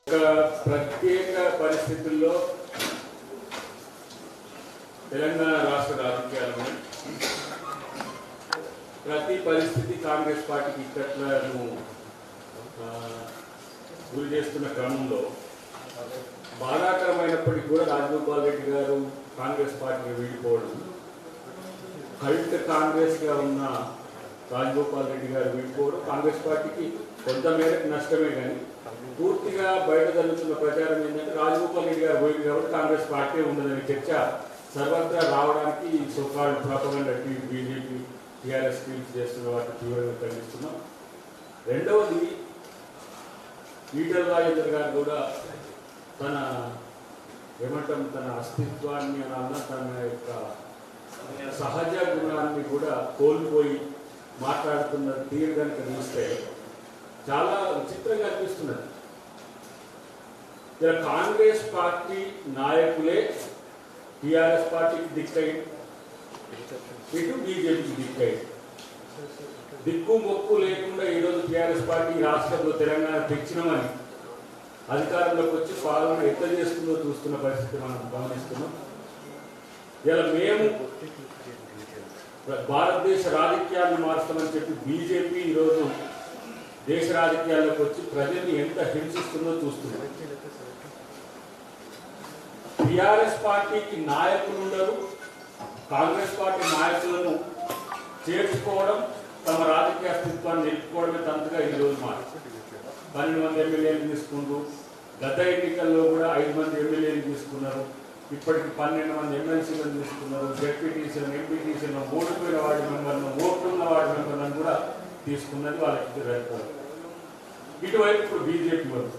ఒక ప్రత్యేక పరిస్థితుల్లో తెలంగాణ రాష్ట్ర రాజకీయాలను ప్రతి పరిస్థితి కాంగ్రెస్ పార్టీకి ఇక్కట్లను గురి చేస్తున్న క్రమంలో బాధాకరమైనప్పటికీ కూడా రాజగోపాల్ రెడ్డి గారు కాంగ్రెస్ పార్టీని వీడిపోవడం, కల్ట్ కాంగ్రెస్గా ఉన్న రాజగోపాల్ రెడ్డి గారు వీడిపోవడం కాంగ్రెస్ పార్టీకి కొంతమేరకు నష్టమే. కానీ పూర్తిగా బయట జరుగుతున్న ప్రచారం ఏంటంటే రాజగోపాల్ రెడ్డి గారు పోయింది కాబట్టి కాంగ్రెస్ పార్టీ ఉండదనే చర్చ సర్వత్రా రావడానికి so called propaganda BJP TRS teams చేస్తున్న వాటిని తీవ్రంగా ఖండిస్తున్నాం. రెండవది, ఈటెల రాజేందర్ గారు కూడా తన అస్తిత్వాన్ని అన్న తన యొక్క సహజ గుణాన్ని కూడా కోల్పోయి మాట్లాడుతున్న తీరు కనుక చూస్తే చాలా విచిత్రంగా అనిపిస్తున్నది. ఇలా కాంగ్రెస్ పార్టీ నాయకులే టీఆర్ఎస్ పార్టీకి దిక్కై, ఇటు బీజేపీకి దిక్కై, దిక్కు మొక్కు లేకుండా ఈరోజు టీఆర్ఎస్ పార్టీ రాష్ట్రంలో తెలంగాణ తెచ్చినామని అధికారంలోకి వచ్చి పాలన ఎట్లా చేస్తుందో చూస్తున్న పరిస్థితి మనం గమనిస్తున్నాం. ఇలా మేము భారతదేశ రాజకీయాలను మారుస్తామని చెప్పి బీజేపీ ఈరోజు దేశ రాజకీయాల్లోకి వచ్చి ప్రజల్ని ఎంత హింసిస్తుందో చూస్తున్నాం. టీఆర్ఎస్ పార్టీకి నాయకులు ఉండరు, కాంగ్రెస్ పార్టీ నాయకులను చేర్చుకోవడం, తమ రాజకీయ అస్తిత్వాన్ని నిలుపుకోవడమే తంతుగా ఈరోజు మాట. 12 మంది ఎమ్మెల్యేలు తీసుకున్నారు, గత ఎన్నికల్లో కూడా 5 మంది ఎమ్మెల్యేలు తీసుకున్నారు, ఇప్పటికి 12 మంది ఎమ్మెల్సీలను తీసుకున్నారు, జెడ్పీటీసీలను, ఎంపీటీసీలను, ఓడిపోయిన వార్డు మెంబర్లను, ఓట్లున్న వార్డు మెంబర్లను కూడా తీసుకున్నది వాళ్ళకి రైతు. ఇటువైపు ఇప్పుడు బీజేపీ వాళ్ళు,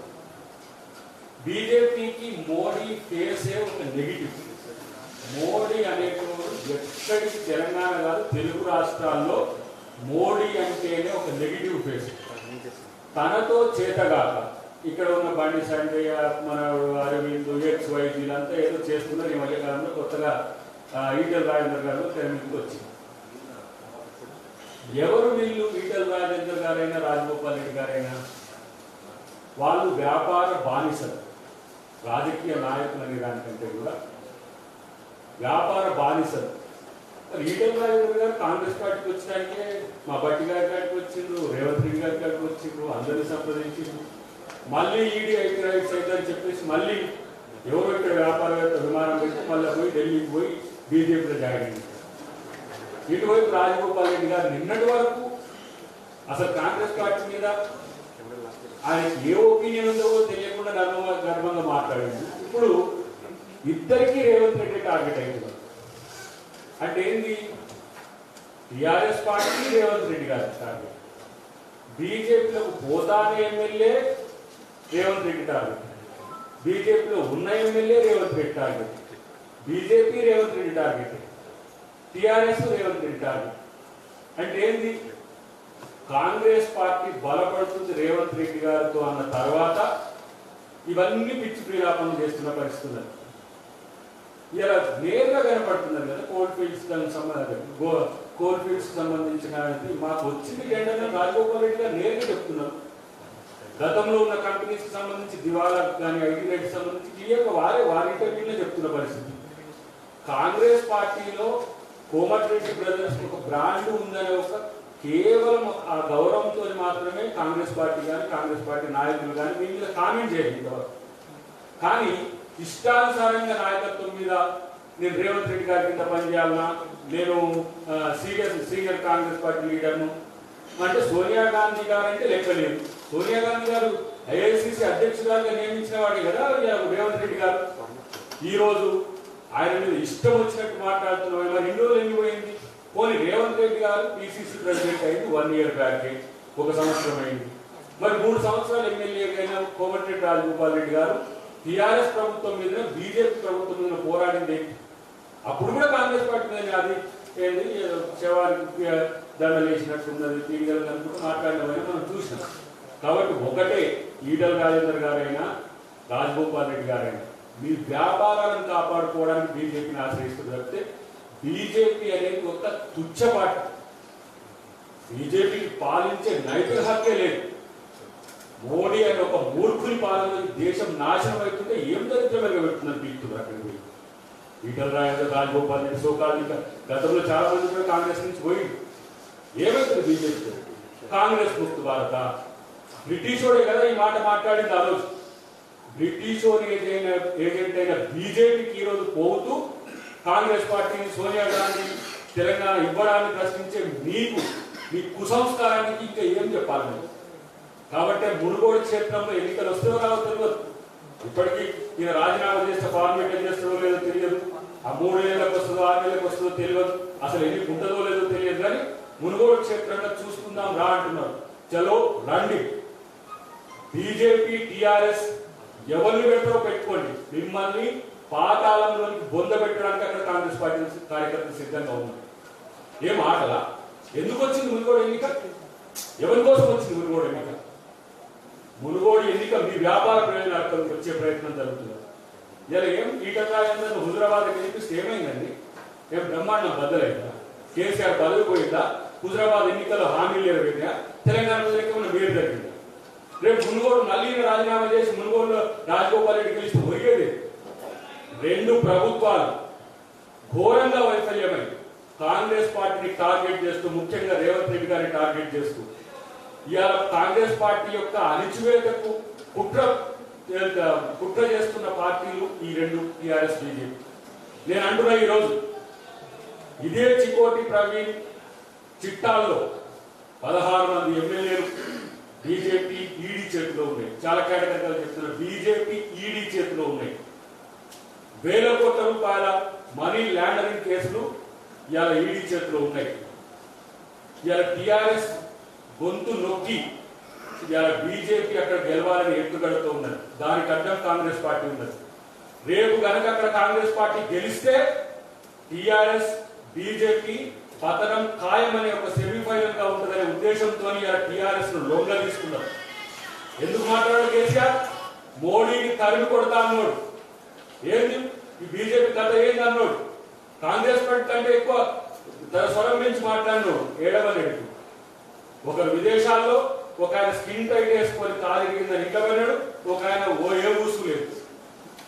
బీజేపీకి మోడీ ఫేసే ఒక నెగిటివ్. మోడీ అనేటువంటి ఎక్కడికి తెలంగాణ కాదు తెలుగు రాష్ట్రాల్లో మోడీ అంటేనే ఒక నెగిటివ్ ఫేస్. తనతో చేతగాక ఇక్కడ ఉన్న బండి సంజయ్, మన అరవింద్, XY వీళ్ళంతా ఏదో చేస్తున్నారు. ఈ మధ్యకాలంలో కొత్తగా ఈటెల రాజేందర్ గారు తెర మీదకి వచ్చింది. ఎవరు వీళ్ళు? ఈటెల రాజేందర్ గారైనా రాజగోపాల్ రెడ్డి గారైనా వాళ్ళు వ్యాపార బానిసలు. రాజకీయ నాయకులు అనే దానికంటే కూడా వ్యాపార బానిసలు. ఈటెల రాజేందర్ గారు కాంగ్రెస్ పార్టీకి వచ్చినాకే మా బట్టి గారి కాడికి వచ్చిండ్రు, రేవంత్ రెడ్డి గారి కాడికి వచ్చిండ్రు, అందరినీ సంప్రదించిండ్రు. మళ్ళీ ఈడీ రైట్స్ అయితే అని చెప్పేసి మళ్ళీ ఎవరో ఇక్కడ వ్యాపారవేత్త విమానం పెట్టి మళ్ళీ పోయి ఢిల్లీకి పోయి బీజేపీలో జాయిన్ అయ్యింది. ఇటువైపు రాజగోపాల్ రెడ్డి గారు నిన్నటి వరకు అసలు కాంగ్రెస్ పార్టీ మీద ఆయనకి ఏ ఒపీనియన్ ఉందో తెలియకుండా గర్వంగా మాట్లాడింది. ఇప్పుడు ఇద్దరికీ రేవంత్ రెడ్డి టార్గెట్ అయింది. అంటే ఏంది? టీఆర్ఎస్ పార్టీ రేవంత్ రెడ్డి గారి టార్గెట్, బీజేపీలకు పోతానే ఎమ్మెల్యే రేవంత్ రెడ్డి టార్గెట్, బీజేపీలో ఉన్న MLA Revanth Reddy target, BJP Revanth Reddy target, TRS Revanth Reddy target. అంటే ఏంది? కాంగ్రెస్ పార్టీ బలపడుతుంది రేవంత్ రెడ్డి గారితో అన్న తర్వాత ఇవన్నీ పిచ్చి ప్రియాపనలు చేస్తున్న పరిస్థితులు ఇలా నేరుగా కనపడుతున్నారు కదా. కోల్ ఫీల్డ్స్ సంబంధించిన మాకు వచ్చింది ఏంటంటే రాజగోపాల్ రెడ్డి గారు నేరుగా చెప్తున్నారు. గతంలో ఉన్న కంపెనీస్కి సంబంధించి దివాలా కానీ ఐటీ రైట్స్ సంబంధించి క్లియర్గా వారి ఇంటర్వ్యూలో చెప్తున్న పరిస్థితి. కాంగ్రెస్ పార్టీలో కోమటిరెడ్డి బ్రదర్స్ ఒక బ్రాండ్ ఉందనే ఒక కేవలం ఆ గౌరవంతో మాత్రమే కాంగ్రెస్ పార్టీ కానీ కాంగ్రెస్ పార్టీ నాయకులు కానీ మీ మీద కామెంట్ చేయాలి. కానీ ఇష్టానుసారంగా నాయకత్వం మీద నేను రేవంత్ రెడ్డి గారి కింద పనిచేయాలన్నా, నేను సీనియర్ కాంగ్రెస్ పార్టీ లీడర్ను అంటే సోనియా గాంధీ గారు అంటే లెక్కలేదు. సోనియా గాంధీ గారు ఐఐసిసి అధ్యక్షురాలుగా నియమించిన వాడే కదా రేవంత్ రెడ్డి గారు. ఈరోజు ఆయన మీద ఇష్టం వచ్చినట్టు మాట్లాడుతున్నాం. మరి ఇన్ని రోజులు ఎండిపోయింది. పోనీ రేవంత్ రెడ్డి గారు పిసిసి ప్రెసిడెంట్ అయింది 1 year బ్యాక్, 1 సంవత్సరం అయింది. మరి 3 సంవత్సరాలు ఎమ్మెల్యేగా అయిన కోమటిరెడ్డి రాజగోపాల్ రెడ్డి గారు టీఆర్ఎస్ ప్రభుత్వం మీద బీజేపీ ప్రభుత్వం మీద పోరాడింది. అప్పుడు కూడా కాంగ్రెస్ పార్టీ మీద అది ఏంది శవానికి దండలు వేసినట్టున్నది, పీడిగలు కనుక మాట్లాడినవని మనం చూసినాం. కాబట్టి ఒకటే, ఈటెల రాజేందర్ గారైనా రాజగోపాల్ రెడ్డి గారైనా మీ వ్యాపారాలను కాపాడుకోవడానికి బీజేపీని ఆశ్రయిస్తుంది తప్పితే బీజేపీ అనేది ఒక తుచ్చపాటు. బీజేపీకి పాలించే నైతిక హక్కే లేదు. మోడీ అనే ఒక మూర్ఖుని పాలనలో దేశం నాశనం అవుతుంటే ఏం దరిద్రమేగా పెడుతున్నారు పీకుతున్నారు అక్కడికి పోయి. ఈటల రాజగోపాల్ రెడ్డి సోకాలు ఇంకా గతంలో చాలా మంది కూడా కాంగ్రెస్ నుంచి పోయి ఏమైతుంది బీజేపీ? కాంగ్రెస్ ముక్త భారత బ్రిటిష్ వాడే కదా ఈ మాట మాట్లాడింది ఆ రోజు. బ్రిటిష్ ఏజెంట్ అయిన బీజేపీకి ఈరోజు పోతూ కాంగ్రెస్ పార్టీని సోనియా గాంధీ తెలంగాణ ఇవ్వడాన్ని ప్రశ్నించే మీకు మీ కుసంస్కారానికి ఇంకా ఏం చెప్పాలి మీరు? కాబట్టి మునుగోడు క్షేత్రంలో ఎన్నికలు వస్తాయో రావో తెలియదు. ఇప్పటికీ ఈయన రాజీనామా చేస్తే ఫార్మేట్ చేస్తారో లేదో తెలియదు. ఆ 3 నెలలకు వస్తుందో 6 నెలలకు వస్తుందో తెలియదు. అసలు ఎన్ని ఉంటుందో లేదో తెలియదు. కానీ మునుగోడు క్షేత్రంగా చూసుకుందాం రా అంటున్నారు. చలో రండి. బీజేపీ టిఆర్ఎస్ ఎవరిని పెడతారో పెట్టుకోండి. మిమ్మల్ని పాతాళంలోకి బొంద పెట్టడానికి అక్కడ కాంగ్రెస్ పార్టీ కార్యకర్తలు సిద్ధంగా ఉన్నారు. ఏం ఆటలా? ఎందుకు వచ్చింది మునుగోడు ఎన్నిక? ఎవరి కోసం వచ్చింది మునుగోడు ఎన్నిక? మునుగోడు ఎన్నిక మీ వ్యాపార ప్రయోజనాలకు వచ్చే ప్రయత్నం జరుగుతుంది. ఇలా ఏం ఈటల హుజురాబాద్ గెలిపిస్తే ఏమైందండి? ఏం బ్రహ్మాండం బద్దలైందా? కేసీఆర్ బదులు పోయిందా? హుజురాబాద్ ఎన్నికల్లో హామీలు నెరవేరినా? తెలంగాణ ఏమైనా వేరు జరిగిందా? రేపు మునుగోడు మళ్ళీ రాజీనామా చేసి మునుగోడులో రాజగోపాల్ రెడ్డి గెలిస్తే ఒరిగేది. 2 ప్రభుత్వాలు ఘోరంగా వైఫల్యమై కాంగ్రెస్ పార్టీని టార్గెట్ చేస్తూ, ముఖ్యంగా రేవంత్ రెడ్డి గారిని టార్గెట్ చేస్తూ ఇవాళ కాంగ్రెస్ పార్టీ యొక్క అణిచివేతకు కుట్ర చేస్తున్న పార్టీలు ఈ 2 టిఆర్ఎస్ బీజేపీ. నేను అంటున్నా ఈరోజు ఇదే చికోటి ప్రవీణ్ చిట్టాల్లో 16 మంది ఎమ్మెల్యేలు బీజేపీ ఈడీ చేతిలో ఉన్నాయి. చాలా కేటగిరీలు చెప్తున్నారు. బీజేపీ ఈడీ చేతిలో ఉన్నాయి. వేల కోట్ల రూపాయల మనీ ల్యాండరింగ్ కేసులు ఇవాళ ఈడీ చేతిలో ఉన్నాయి. ఇవాళ టిఆర్ఎస్ గొంతు నొక్కి ఇవాళ బీజేపీ అక్కడ గెలవాలని ఎత్తుగడుతూ ఉన్నది. దానికి అడ్డం కాంగ్రెస్ పార్టీ ఉన్నది. రేపు కనుక అక్కడ కాంగ్రెస్ పార్టీ గెలిస్తే టిఆర్ఎస్ బీజేపీ పతనం ఖాయమనే ఒక సెమీఫైనల్ గా ఉంటుందనే ఉద్దేశంతో టిఆర్ఎస్ ను లోన్గా తీసుకున్నారు. ఎందుకు మాట్లాడారు కేసీఆర్? మోడీని తరిమి కొడతా అన్నాడు. ఏంది ఈ బీజేపీ కథ ఏంది అన్నాడు. కాంగ్రెస్ పార్టీ కంటే ఎక్కువ తన స్వరం నుంచి మాట్లాడినాడు. ఏడవలేడు. ఒకరు విదేశాల్లో ఒక ఆయన స్కిన్ టైట్ వేసుకొని కాలు కింద ఇంట్లో వెళ్ళాడు. ఒక ఆయన ఏ ఊసు లేదు.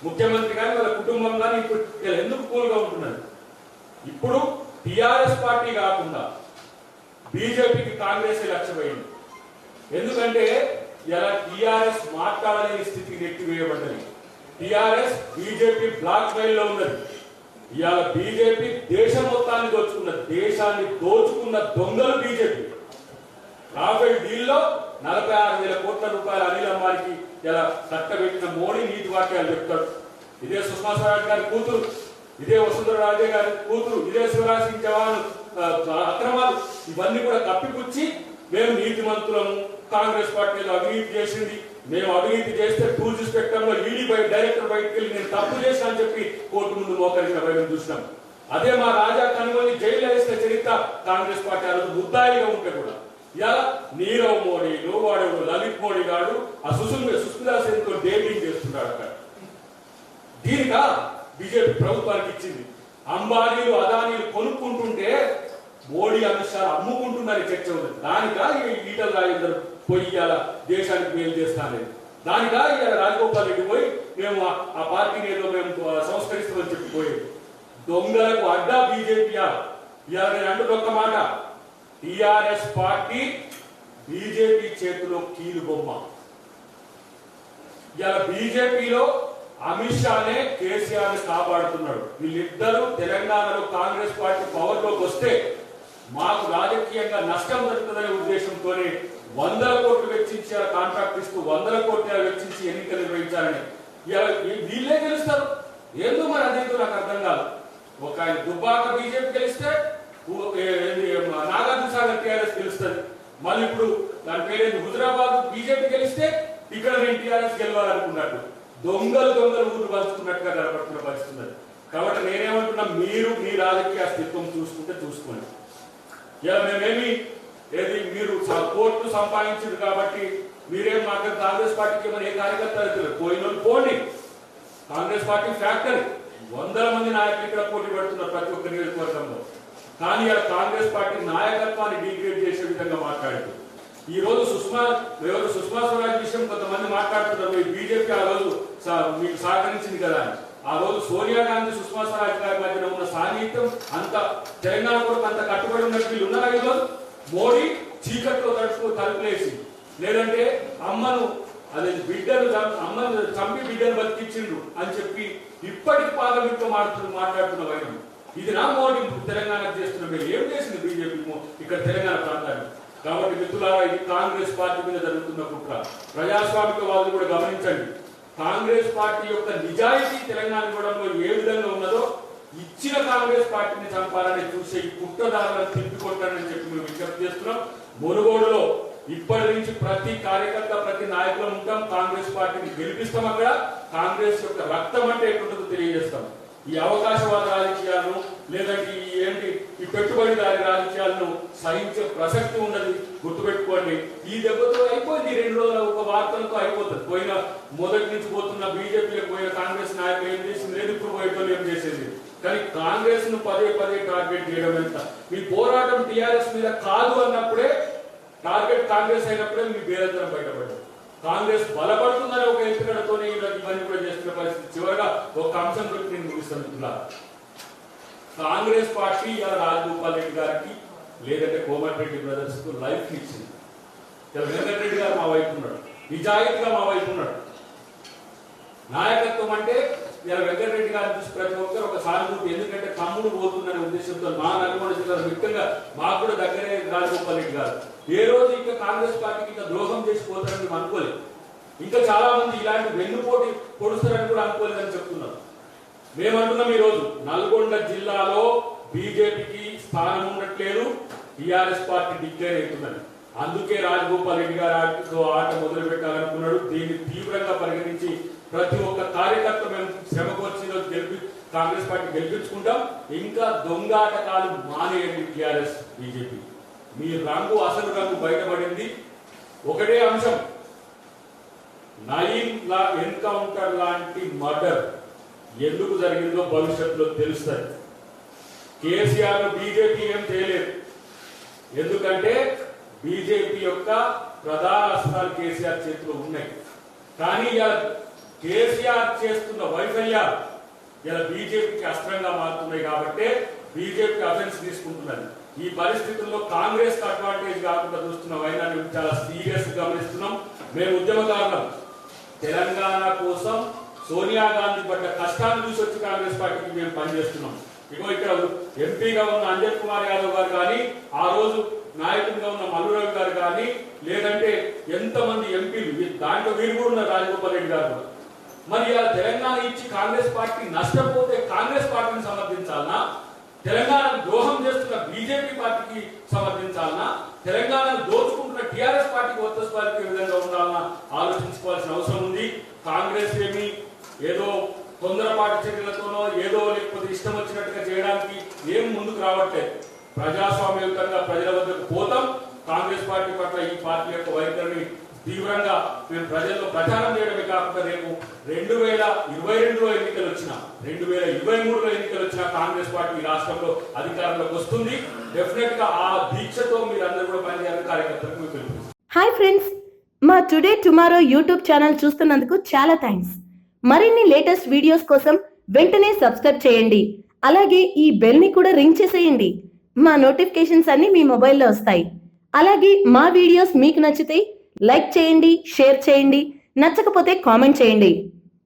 ముఖ్యమంత్రి కానీ వాళ్ళ కుటుంబం కానీ ఇప్పుడు ఎందుకు కూల్గా ఉంటున్నారు? ఇప్పుడు టిఆర్ఎస్ పార్టీ కాకుండా బీజేపీకి కాంగ్రెస్ లక్ష్యమైంది. ఎందుకంటే ఇలా టిఆర్ఎస్ మాట్లాడలేని స్థితికి నెట్టివేయబడ్డది. టిఆర్ఎస్ బీజేపీ బ్లాక్ మెయిల్ లో ఉన్నది. ఇవాళ బీజేపీ దేశం మొత్తాన్ని దోచుకున్నది. దేశాన్ని దోచుకున్న దొంగలు బీజేపీ. రాఫెల్ డీల్లో 46,000 కోట్ల రూపాయల అనిల్ అంబానీకి ఇలా కట్టబెట్టిన మోడీ నీతి వాక్యాలు చెప్తాడు. ఇదే సుష్మా స్వరాజ్ గారి కూతురు, ఇదే వసుంధర రాజే గారి కూతురు, ఇదే శివరాజ్ సింగ్ చౌహాన్ అక్రమాలు ఇవన్నీ కూడా కప్పిపుచ్చి మేము నీతి మంత్రులము, కాంగ్రెస్ పార్టీలో అవినీతి చేసింది, మేము అవినీతి చేస్తే టూల్స్ ఇన్స్పెక్టర్ లో ఈడీ డైరెక్టర్ బయటకు వెళ్ళి నేను తప్పు చేశా అని చెప్పి కోర్టు ముందు మోకరించిన భయం చూసినాం. అదే మా రాజా కనుగొని జైలు వేసిన చరిత్ర కాంగ్రెస్ పార్టీ ఆ రోజు ముద్దాయిగా ఉంటే కూడా ఇలా నీరవ్ మోడీలు వాడు లలిత్ మోడీ గాడు ఆ సుస్మితా సేన్ తో డేటింగ్ చేస్తున్నాడు అక్కడ. దీనిగా బీజేపీ ప్రభుత్వానికి ఇచ్చింది. అంబానీలు అదానీలు కొనుక్కుంటుంటే మోడీ అమిత్ షా అమ్ముకుంటున్నారని చర్చ ఉంది. దానిగా ఈటల రాజేందర్ పోయి ఇవాళ దేశానికి మేలు చేస్తానని, దానిగా ఇవాళ రాజగోపాల్ రెడ్డి పోయి మేము ఆ పార్టీని ఏదో మేము సంస్కరిస్తామని చెప్పిపోయేది. దొంగలకు అడ్డా బీజేపీ. ఇవాళ నేను అంటున్న ఒక్క మాట, టిఆర్ఎస్ పార్టీ బీజేపీ చేతిలో కీలు బొమ్మ. ఇవాళ బీజేపీలో అమిత్ షానే కేసీఆర్ ని కాపాడుతున్నాడు. వీళ్ళిద్దరూ తెలంగాణలో కాంగ్రెస్ పార్టీ పవర్ లోకి వస్తే మాకు రాజకీయంగా నష్టం జరుగుతుందనే ఉద్దేశంతోనే 100 కోట్లు వెచ్చించి కాంట్రాక్ట్ ఇస్తూ 100 కోట్లు వెచ్చించి ఎన్నికలు నిర్వహించాలని వీళ్ళే గెలుస్తారు. ఏందో మరి అదేంటో నాకు అర్థం కాదు. ఒక ఆయన దుబ్బాక బీజేపీ గెలిస్తే నాగార్జున సాగర్ టీఆర్ఎస్ గెలుస్తుంది. మళ్ళీ ఇప్పుడు దాని పేరేంటి హుజురాబాద్ బీజేపీ గెలిస్తే ఇక్కడ నేను టీఆర్ఎస్ గెలవాలనుకున్నట్టు దొంగలు ఊరు పంచుకున్నట్టుగా కనపడుతున్న పరిస్థితి ఉన్నది. కాబట్టి నేనేమంటున్నా, మీరు మీ రాజకీయ అస్తిత్వం చూసుకుంటే చూసుకోండి. ఇలా మేమేమి మీరు కోర్టు సంపాదించారు కాబట్టి మీరేం మాకు కాంగ్రెస్ పార్టీకి ఏమైనా ఏ కార్యకర్త పోయిన పోండి. కాంగ్రెస్ పార్టీ ఫ్యాక్టరీ 100 మంది నాయకులు ఇక్కడ పోటీ పడుతున్నారు ప్రతి ఒక్క నియోజకవర్గంలో. కానీ ఇలా కాంగ్రెస్ పార్టీ నాయకత్వాన్ని డిగ్రేడ్ చేసే విధంగా మాట్లాడుతూ ఈ రోజు సుష్మా స్వరాజ్ విషయం కొంతమంది మాట్లాడుతున్నారు, మీ బీజేపీ ఆ రోజు మీకు సహకరించింది కదా అని. ఆ రోజు సోనియా గాంధీ సుష్మా స్వరాజ్ గారి మధ్యన ఉన్న సాన్నిహిత్యం అంత తెలంగాణ కొరకు అంత కట్టుబడి ఉన్నట్టు వీళ్ళు ఉన్నారా? ఈరోజు మోడీ చీకట్లో తలుపులేసి లేదంటే అమ్మను అదే అమ్మను చంపి బిడ్డను బతికించిండ్రు అని చెప్పి ఇప్పటికి పార్లమెంట్ లో మాట్లాడుతున్న వైరం ఇది నా మోడీ తెలంగాణకు చేస్తున్న మీరు ఏం చేసింది బీజేపీ ఇక్కడ తెలంగాణ ప్రాంతాన్ని? కాబట్టి మిత్రులారా, ఇది కాంగ్రెస్ పార్టీ మీద జరుగుతున్న కుట్ర. ప్రజాస్వామిక వాళ్ళు కూడా గమనించండి, కాంగ్రెస్ పార్టీ యొక్క నిజాయితీ తెలంగాణ ఇవ్వడంలో ఏ విధంగా ఉన్నదో ఇచ్చిన కాంగ్రెస్ పార్టీని చంపాలని చూసే ఈ కుట్రదారులను తిప్పికొట్టాలని చెప్పి మేము విజ్ఞప్తి చేస్తున్నాం. మునుగోడులో ఇప్పటి నుంచి ప్రతి కార్యకర్త ప్రతి నాయకులు ఉంటాం, కాంగ్రెస్ పార్టీని గెలిపిస్తాం. అక్కడ కాంగ్రెస్ యొక్క రక్తం అంటే ఎటుంటుందో తెలియజేస్తాం. ఈ అవకాశవాద రాజకీయాలను లేదంటే ఈ పెట్టుబడిదారి రాజకీయాలను సహించే ప్రసక్తి ఉన్నది, గుర్తుపెట్టుకోండి. ఈ దెబ్బతో అయిపోయింది, 2 రోజుల ఒక వార్తలతో అయిపోతుంది. పోయిన మొదటి నుంచి పోతున్న బీజేపీలో పోయిన కాంగ్రెస్ నాయకులు ఏం చేసింది లేదు, ఇప్పుడు పోయేటోళ్ళు ఏం చేసేది. కానీ కాంగ్రెస్ ను పదే టార్గెట్ చేయడం ఎంత? మీ పోరాటం టీఆర్ఎస్ మీద కాదు అన్నప్పుడే, టార్గెట్ కాంగ్రెస్ అయినప్పుడే మీ బేరంతరం బయటపడ్డారు. కాంగ్రెస్ బలపడుతుందని ఒక ఎత్తుగడతోనే ఇవన్నీ కూడా చేస్తున్న పరిస్థితి. చివరిగా ఒక అంశం గురించి నేను ముగిస్తున్నా. కాంగ్రెస్ పార్టీ ఇలా రాజగోపాల్ రెడ్డి గారికి లేదంటే కోమటిరెడ్డి బ్రదర్స్ కు లైఫ్ ఇచ్చింది. ఇలా వెంకటరెడ్డి గారు మా వైపు ఉన్నాడు, నిజాయితీగా మా వైపు ఉన్నాడు. నాయకత్వం అంటే ఇలా వెంకటరెడ్డి గారిని చూసి ప్రతి ఒక్కరు ఒక సానుభూతి, ఎందుకంటే తమ్ముడు పోతుందనే ఉద్దేశంతో మా నల్గొండ జిల్లాలో ముఖ్యంగా మాకు కూడా దగ్గరే రాజగోపాల్ రెడ్డి గారు. ఏ రోజు ఇంకా కాంగ్రెస్ పార్టీకి ఇంకా ద్రోహం చేసి పోతారని మేము అనుకోలేదు. ఇంకా చాలా మంది ఇలాంటి వెన్నుపోటీ పొడుస్తారని కూడా అనుకోలేదని చెప్తున్నారు. మేమంటున్నాం, ఈ రోజు నల్గొండ జిల్లాలో బీజేపీకి స్థానం ఉండట్లేదు, టీఆర్ఎస్ పార్టీ డిక్లేర్ అవుతుందని. అందుకే రాజగోపాల్ రెడ్డి గారు ఆట మొదలు పెట్టాలనుకున్నాడు. దీన్ని తీవ్రంగా పరిగణించి ప్రతి ఒక్క కార్యకర్త మేము శ్రమకొచ్చి కాంగ్రెస్ పార్టీ గెలిపించుకుంటాం. ఇంకా దొంగ ఆటకాలు మానేయండి టీఆర్ఎస్ బీజేపీ. మీ రంగు అసలు రంగు బయటపడింది. ఒకటే అంశం, నయీం ఎన్కౌంటర్ లాంటి మర్డర్ ఎందుకు జరిగిందో భవిష్యత్తులో తెలుస్తుంది. కేసీఆర్ బీజేపీ ఏం చేయలేదు, ఎందుకంటే బీజేపీ యొక్క ప్రధాన అస్త్రాలు కేసీఆర్ చేతిలో ఉన్నాయి. కానీ ఇలా కేసీఆర్ చేస్తున్న వైఫల్యాలు ఇలా బీజేపీకి అస్త్రంగా మారుతున్నాయి. కాబట్టి బీజేపీ అఫెన్స్ తీసుకుంటున్నది. ఈ పరిస్థితుల్లో కాంగ్రెస్ అడ్వాంటేజ్ కాకుండా చూస్తున్న వైనాన్ని చాలా సీరియస్ గమనిస్తున్నాం. మేము ఉద్యమకారులం, తెలంగాణ కోసం సోనియా గాంధీ పడ్డ కష్టాన్ని చూసి వచ్చి కాంగ్రెస్ పార్టీకి మేము పనిచేస్తున్నాం. ఇక్కడ ఎంపీగా ఉన్న అంజన్ కుమార్ యాదవ్ గారు కానీ, ఆ రోజు నాయకుడిగా ఉన్న మల్లురావు గారు కానీ, లేదంటే ఎంతమంది ఎంపీలు, దాంట్లో వీరు కూడా ఉన్న రాజగోపాల్ రెడ్డి గారు. మరి ఇలా తెలంగాణ ఇచ్చి కాంగ్రెస్ పార్టీ నష్టపోతే కాంగ్రెస్ పార్టీని సమర్థించాలనా, తెలంగాణను ద్రోహం చేస్తున్న బీజేపీ పార్టీకి సమర్థించాలనా, తెలంగాణను దోచుకుంటున్న టీఆర్ఎస్ పార్టీకి ఒత్తస్పాలికే విధంగా ఉండాలన్నా ఆలోచించుకోవాల్సిన అవసరం ఉంది. కాంగ్రెస్ ఏమి ఏదో తొందరపాటు చర్యలతోనో ఏదో లేకపోతే ఇష్టం వచ్చినట్టుగా చేయడానికి ఏం ముందుకు రావట్లేదు. ప్రజాస్వామ్యయుతంగా ప్రజల వద్దకు పోతాం. కాంగ్రెస్ పార్టీ పట్ల ఈ పార్టీ యొక్క వైఖరిని తీవ్రంగా మేము ప్రజల్లో ప్రచారం చేయడమే కాకుండా రేపు 2022లో ఎన్నికలు వచ్చినా 2023లో ఎన్నికలు వచ్చినా కాంగ్రెస్ పార్టీ రాష్ట్రంలో అధికారంలోకి వస్తుంది. డెఫినెట్ గా ఆ దీక్షతో మీరు అందరూ కూడా పనిచేయాలని కార్యకర్తలకు మీకు తెలుసు. హాయ్ ఫ్రెండ్స్, మా టుడే టుమారో యూట్యూబ్ ఛానల్ చూస్తున్నందుకు చాలా థ్యాంక్స్. మరిన్ని లేటెస్ట్ వీడియోస్ కోసం వెంటనే సబ్స్క్రైబ్ చేయండి. అలాగే ఈ బెల్ ని కూడా రింగ్ చేసేయండి. మా నోటిఫికేషన్స్ అన్ని మీ మొబైల్లో వస్తాయి. అలాగే మా వీడియోస్ మీకు నచ్చితే లైక్ చేయండి, షేర్ చేయండి, నచ్చకపోతే కామెంట్ చేయండి.